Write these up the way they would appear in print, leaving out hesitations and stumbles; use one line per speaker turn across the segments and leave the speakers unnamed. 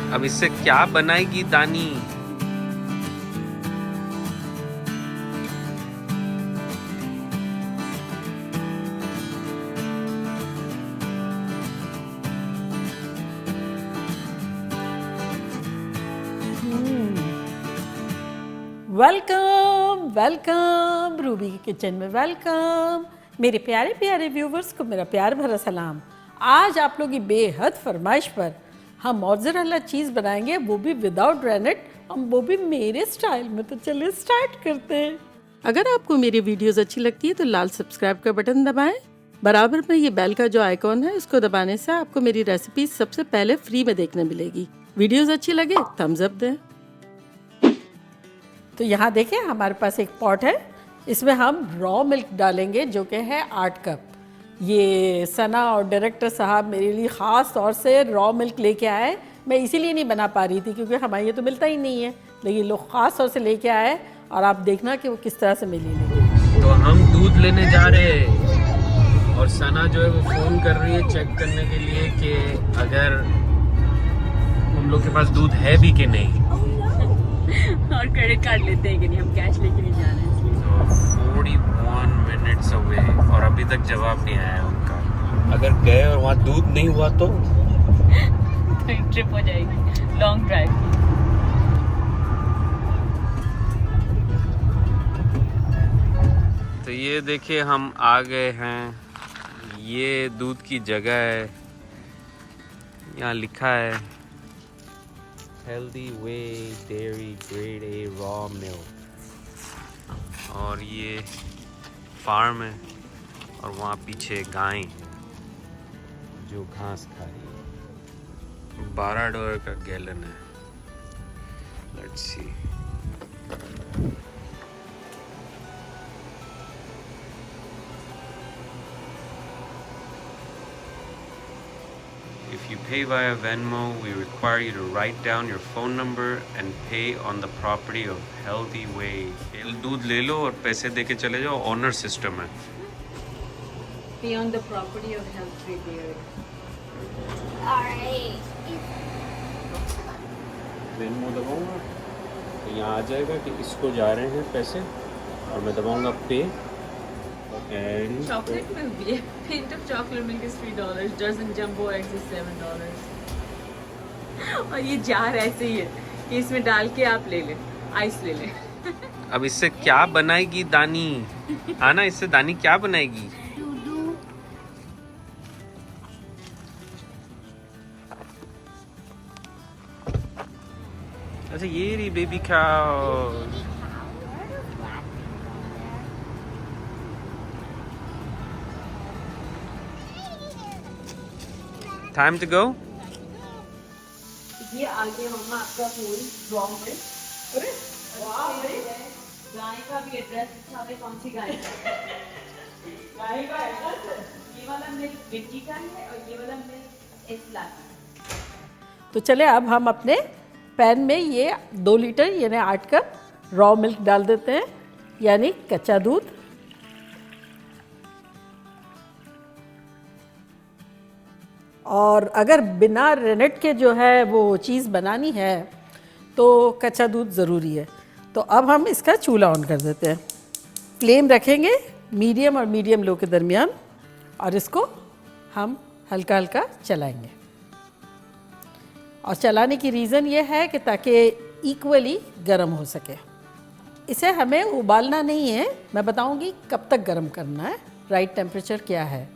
अब इससे क्या बनाएगी दानी?
वेलकम वेलकम रूबी के किचन में वेलकम। मेरे प्यारे प्यारे व्यूवर्स को मेरा प्यार भरा सलाम। आज आप लोग की बेहद फरमाइश पर हम मोज़रेला चीज़ बनाएंगे, वो भी विदाउट रेनेट, हम वो भी मेरे स्टाइल में। तो चलिए स्टार्ट करते हैं। अगर आपको मेरी वीडियोस अच्छी लगती है तो लाल सब्सक्राइब का बटन दबाएं। बराबर में ये बेल का जो आइकॉन है इसको दबाने से आपको मेरी रेसिपी सबसे पहले फ्री में देखने मिलेगी। वीडियोस अच्छी लगे थम्स अप दें। तो यहाँ देखें हमारे पास एक पॉट है, इसमें हम रॉ मिल्क डालेंगे जो कि है 8 कप। ये सना और डायरेक्टर साहब मेरे लिए ख़ास तौर से रॉ मिल्क लेके आए। मैं इसीलिए नहीं बना पा रही थी क्योंकि हमारे ये तो मिलता ही नहीं है, लेकिन लोग ख़ास तौर से लेके आए और आप देखना कि वो किस तरह से मिली नहीं।
तो हम दूध लेने जा रहे हैं और सना जो है वो फ़ोन कर रही है चेक करने के लिए कि अगर हम लोग के पास दूध है भी कि नहीं।
और क्रेडिट कार्ड लेते हैं कि नहीं, हम कैश लेके नहीं जा रहे हैं इसलिए।
41 मिनट्स अवे और अभी तक जवाब नहीं आया उनका। अगर गए और वहाँ दूध नहीं हुआ तो
एक ट्रिप हो जाएगी लॉन्ग ड्राइव की।
तो ये देखिए हम आ गए हैं, ये दूध की जगह है। यहाँ लिखा है healthy way dairy grade A raw milk और ये फार्म है और वहाँ पीछे गाय है जो घास खा रही है। $12 का गैलन है। Let's see. If you pay via Venmo, we require you to write down your phone number and pay on the property of Healthy Way. दूध ले लो और पैसे दे के चले जाओ, ऑनर सिस्टम है।
Pay on the property of Healthy Way.
Venmo दबाऊंगा तो यहाँ आ जाएगा कि इसको जा रहे हैं पैसे और मैं दबाऊंगा पे। एंड
चॉकलेट मिल्क भी है। Pint of chocolate milk is $3, dozen jumbo eggs is $7। और ये जार ऐसे ही है कि इसमें डाल के आप ले लें, आइस ले लें।
अब इससे क्या बनाएगी दानी? हाँ ना, इससे दानी क्या बनाएगी? अच्छा ये रही baby cow. Time to go?
ये आगे मम्मा आपका फूल रॉ मिल्क। अरे वाह, गाय का भी एड्रेस पूछा है, कौन सी गाय का? गाय का एड्रेस है। ये वाला मिल्क विक्की का है और ये वाला मिल्क इस्ला का।
तो चले अब हम अपने पैन में ये 2 लीटर यानी 8 कप रॉ मिल्क डाल देते हैं, यानी कच्चा दूध। और अगर बिना रेनेट के जो है वो चीज़ बनानी है तो कच्चा दूध ज़रूरी है। तो अब हम इसका चूल्हा ऑन कर देते हैं। फ्लेम रखेंगे मीडियम और मीडियम लो के दरमियान और इसको हम हल्का हल्का चलाएंगे। और चलाने की रीज़न ये है कि ताकि इक्वली गर्म हो सके। इसे हमें उबालना नहीं है, मैं बताऊंगी कब तक गर्म करना है, राइट टेम्परेचर क्या है।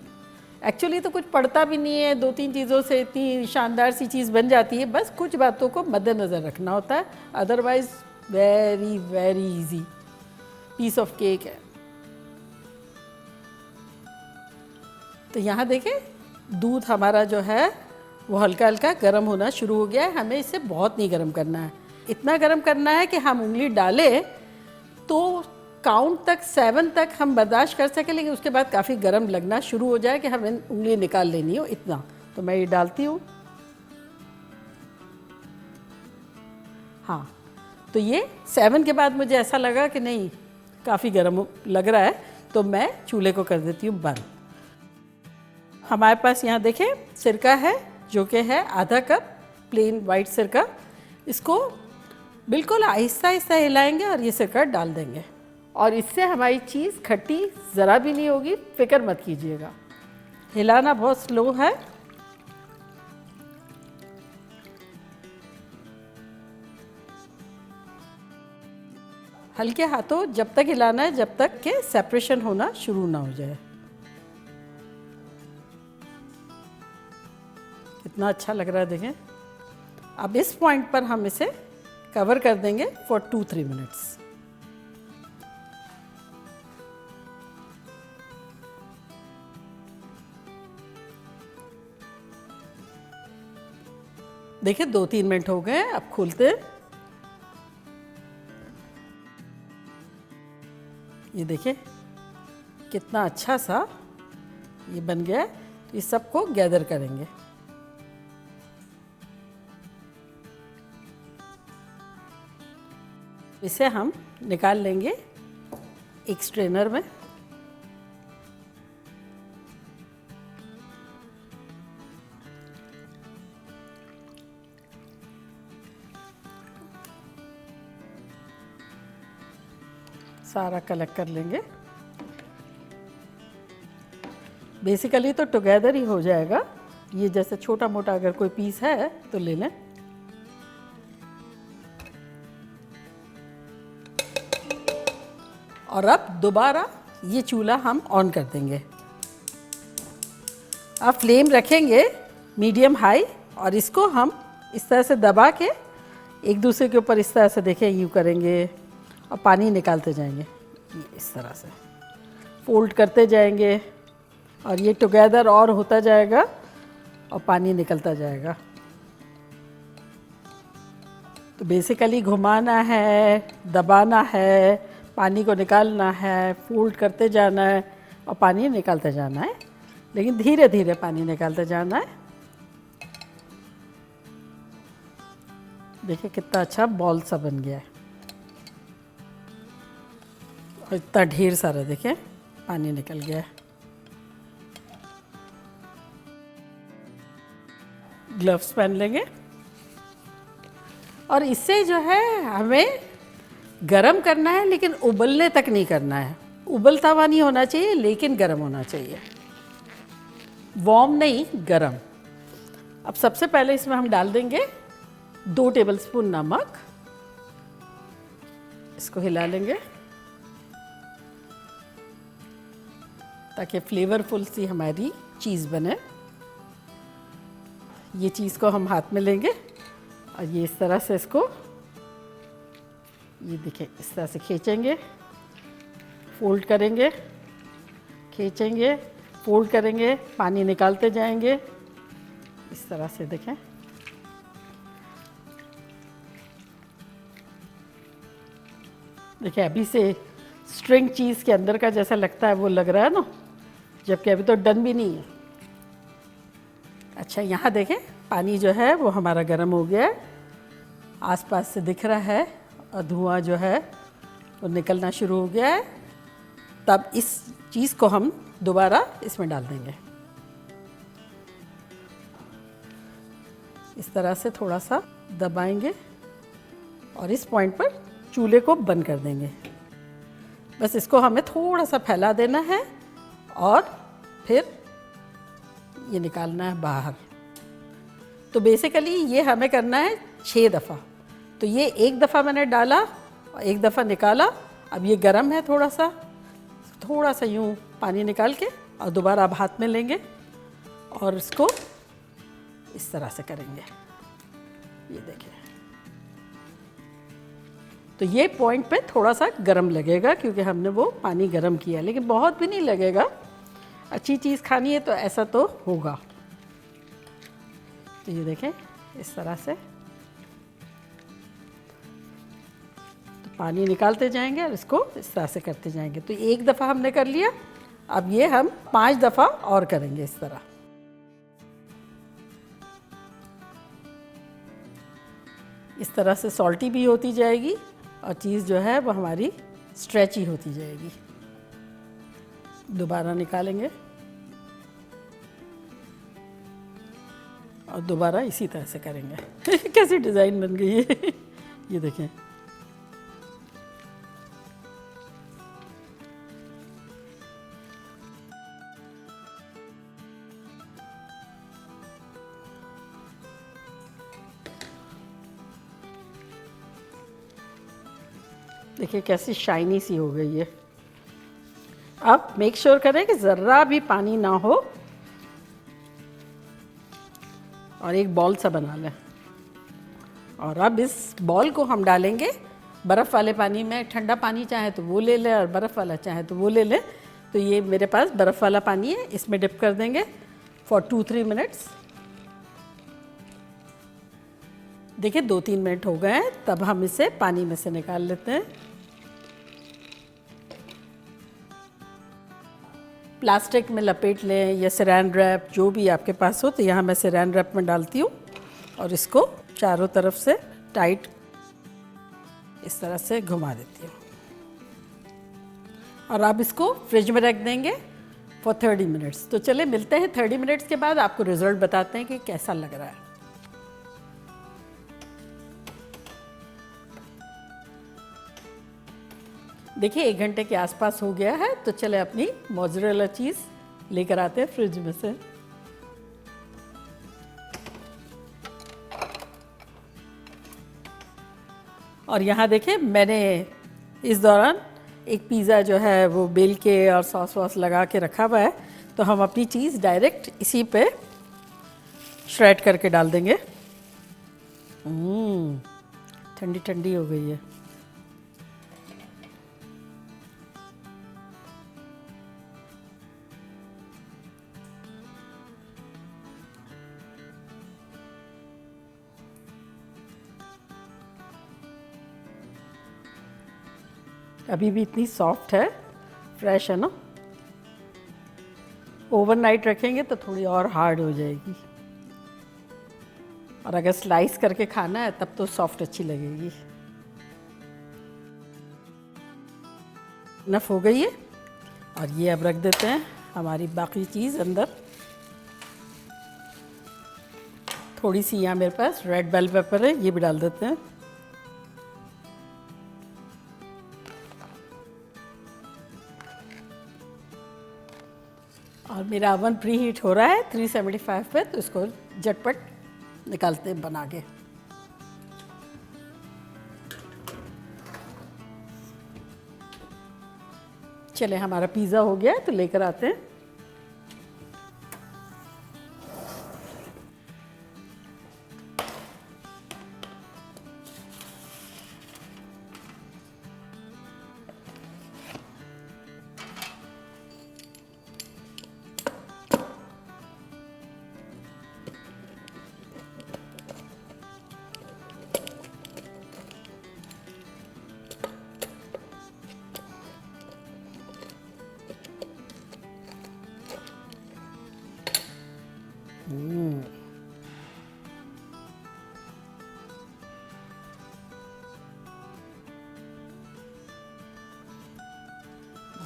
एक्चुअली तो कुछ पड़ता भी नहीं है, 2-3 चीज़ों से इतनी शानदार सी चीज़ बन जाती है। बस कुछ बातों को मद्देनज़र रखना होता है, otherwise very very easy piece of cake है। तो यहाँ देखें दूध हमारा जो है वो हल्का हल्का गर्म होना शुरू हो गया है। हमें इसे बहुत नहीं गर्म करना है, इतना गर्म करना है कि हम उंगली डालें तो काउंट तक 7 तक हम बर्दाश्त कर सकें, लेकिन उसके बाद काफ़ी गर्म लगना शुरू हो जाए कि हमें उंगली निकाल लेनी हो इतना। तो मैं ये डालती हूँ। हाँ, तो ये 7 के बाद मुझे ऐसा लगा कि नहीं काफ़ी गर्म लग रहा है, तो मैं चूल्हे को कर देती हूँ बंद। हमारे पास यहाँ देखें सिरका है जो कि है आधा कप प्लेन वाइट सिरका, इसको बिल्कुल आहिस्ता आहिस्ता हिलाएंगे और ये सिरका डाल देंगे। और इससे हमारी चीज़ खट्टी ज़रा भी नहीं होगी, फिक्र मत कीजिएगा। हिलाना बहुत स्लो है। हल्के हाथों जब तक हिलाना है जब तक के सेपरेशन होना शुरू ना हो जाए। कितना अच्छा लग रहा है देखें। अब इस पॉइंट पर हम इसे कवर कर देंगे फॉर 2-3 मिनट्स। देखिए 2-3 मिनट हो गए, अब खोलते हैं। ये देखिए कितना अच्छा सा ये बन गया है। तो इस सबको गैदर करेंगे। इसे हम निकाल लेंगे एक स्ट्रेनर में। सारा कलेक्ट कर लेंगे। बेसिकली तो टुगेदर ही हो जाएगा। ये जैसे छोटा मोटा अगर कोई पीस है तो ले लें। और अब दोबारा ये चूल्हा हम ऑन कर देंगे। अब फ्लेम रखेंगे मीडियम हाई और इसको हम इस तरह से दबा के एक दूसरे के ऊपर इस तरह से देखें यूँ करेंगे और पानी निकालते जाएंगे। ये इस तरह से फोल्ड करते जाएंगे और ये टुगेदर और होता जाएगा और पानी निकलता जाएगा। तो बेसिकली घुमाना है, दबाना है, पानी को निकालना है, फोल्ड करते जाना है और पानी निकालते जाना है, लेकिन धीरे धीरे पानी निकालते जाना है। देखिए कितना अच्छा बॉल सा बन गया है और इतना ढेर सारा देखिए पानी निकल गया है। ग्लव्स पहन लेंगे और इससे जो है हमें गरम करना है, लेकिन उबलने तक नहीं करना है। उबलता हुआ नहीं होना चाहिए, लेकिन गरम होना चाहिए। वार्म नहीं, गरम। अब सबसे पहले इसमें हम डाल देंगे 2 टेबलस्पून नमक। इसको हिला लेंगे ताकि फ्लेवरफुल सी हमारी चीज़ बने। ये चीज़ को हम हाथ में लेंगे और ये इस तरह से इसको ये देखिए इस तरह से खींचेंगे, फोल्ड करेंगे, खींचेंगे, फोल्ड करेंगे, पानी निकालते जाएंगे इस तरह से। देखें देखिए अभी से स्ट्रिंग चीज़ के अंदर का जैसा लगता है वो लग रहा है ना, जबकि अभी तो डन भी नहीं है। अच्छा यहाँ देखें पानी जो है वो हमारा गर्म हो गया है, आसपास से दिख रहा है और धुआं जो है वो निकलना शुरू हो गया है। तब इस चीज़ को हम दोबारा इसमें डाल देंगे। इस तरह से थोड़ा सा दबाएंगे और इस पॉइंट पर चूल्हे को बंद कर देंगे। बस इसको हमें थोड़ा सा फैला देना है और फिर ये निकालना है बाहर। तो बेसिकली ये हमें करना है 6 दफ़ा। तो ये 1 दफ़ा मैंने डाला और 1 दफ़ा निकाला। अब ये गर्म है, थोड़ा सा यूँ पानी निकाल के और दोबारा अब हाथ में लेंगे और इसको इस तरह से करेंगे। ये देखिए तो ये पॉइंट पे थोड़ा सा गरम लगेगा क्योंकि हमने वो पानी गरम किया, लेकिन बहुत भी नहीं लगेगा। अच्छी चीज़ खानी है तो ऐसा तो होगा। तो ये देखें इस तरह से तो पानी निकालते जाएंगे और इसको इस तरह से करते जाएंगे। तो 1 दफ़ा हमने कर लिया, अब ये हम 5 दफ़ा और करेंगे इस तरह। इस तरह से सॉल्टी भी होती जाएगी और चीज़ जो है वो हमारी स्ट्रेची होती जाएगी। दोबारा निकालेंगे और दोबारा इसी तरह से करेंगे। कैसी डिज़ाइन बन गई है ये देखें। देखिए कैसी शाइनी सी हो गई है। अब मेक श्योर करें कि ज़रा भी पानी ना हो और एक बॉल सा बना लें। और अब इस बॉल को हम डालेंगे बर्फ़ वाले पानी में। ठंडा पानी चाहे तो वो ले लें और बर्फ़ वाला चाहे तो वो ले लें। तो ये मेरे पास बर्फ़ वाला पानी है, इसमें डिप कर देंगे फॉर 2-3 मिनट्स। देखिए 2-3 मिनट हो गए हैं, तब हम इसे पानी में से निकाल लेते हैं। प्लास्टिक में लपेट लें या सैरान रैप, जो भी आपके पास हो। तो यहाँ मैं सैरान रैप में डालती हूँ और इसको चारों तरफ से टाइट इस तरह से घुमा देती हूँ। और आप इसको फ्रिज में रख देंगे फॉर 30 मिनट्स। तो चले मिलते हैं 30 मिनट्स के बाद, आपको रिजल्ट बताते हैं कि कैसा लग रहा है। देखिए 1 घंटे के आसपास हो गया है। तो चले अपनी मोज़रेला चीज़ लेकर आते हैं फ्रिज में से। और यहाँ देखिए मैंने इस दौरान एक पिज़्ज़ा जो है वो बेल के और सॉस वॉस लगा के रखा हुआ है। तो हम अपनी चीज़ डायरेक्ट इसी पे श्रेड करके डाल देंगे। ठंडी ठंडी हो गई है। अभी भी इतनी सॉफ्ट है, फ्रेश है ना। ओवरनाइट रखेंगे तो थोड़ी और हार्ड हो जाएगी। और अगर स्लाइस करके खाना है तब तो सॉफ्ट अच्छी लगेगी। इनफ हो गई है। और ये अब रख देते हैं हमारी बाकी चीज़ अंदर। थोड़ी सी यहाँ मेरे पास रेड बेल पेपर है, ये भी डाल देते हैं। और मेरा ओवन प्री हीट हो रहा है 375 पे। तो इसको झटपट निकालते हैं बना के। चले हमारा पिज़्ज़ा हो गया तो लेकर आते हैं।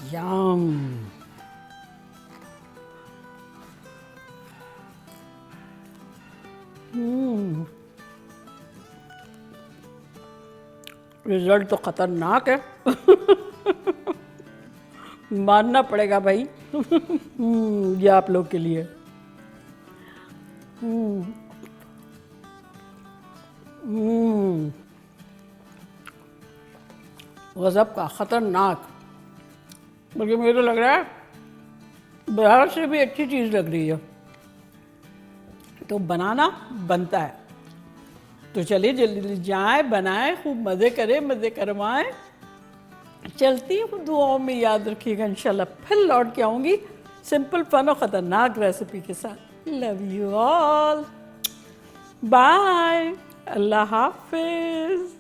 Yum. रिजल्ट तो खतरनाक है। मानना पड़ेगा भाई। ये आप लोग के लिए। गज़ब का, खतरनाक। बल्कि मुझे तो लग रहा है बाहर से भी अच्छी चीज़ लग रही है। तो बनाना बनता है। तो चलिए जल्दी जल्दी जाएं, बनाएं, खूब मज़े करें, मज़े करवाएं। चलती हूँ, दुआओं में याद रखिएगा। इंशाल्लाह फिर लौट के आऊँगी सिंपल फन और ख़तरनाक रेसिपी के साथ। लव यू ऑल, बाय, अल्लाह हाफिज़।